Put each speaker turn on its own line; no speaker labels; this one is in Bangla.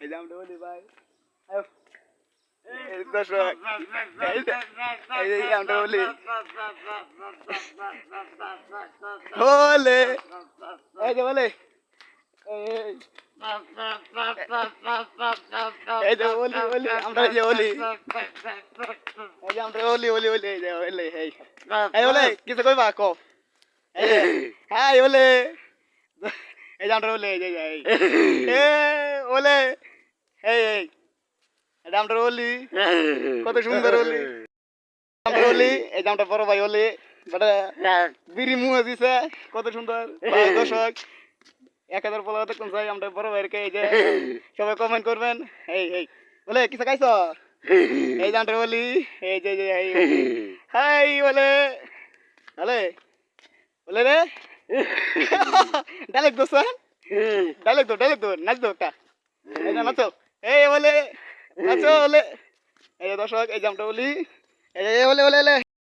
এই যে আমরা বলি ভাই আয়ো। এই দর্শক এই যে আমরা বলি বলে এই যে বলে এই এই যে বলি বলি আমরা এই যে বলি এই যে আমরা বলি বলি বলি এই যে বলি এই বলে কিছু কইবা কো হ্যাঁ এই বলে এই যে আমরা বলি এই যে এ বলে এই এই এটা আমরা বলি কত সুন্দর বলি আমরা বলি এই যে আমরা বড় ভাই বলি বড় বিড়ি মুহে দিছে কত সুন্দর দর্শক 1000 ফলোয়ার দেখুন চাই আমরা বড় ভাইকে এই যে সবাই কমেন্ট করবেন এই এই বলে কিছু খাইছ এই যে আমরা বলি এই যে এই হাই বলে বলে বলে রে ডাইলেক্ট দোস ডাইলেক্ট দো নাচ দো একটা এই যে নাচো এই বলে নাচো বলে এই যে দর্শক এই যে আমরা বলি এই যে বলে বলে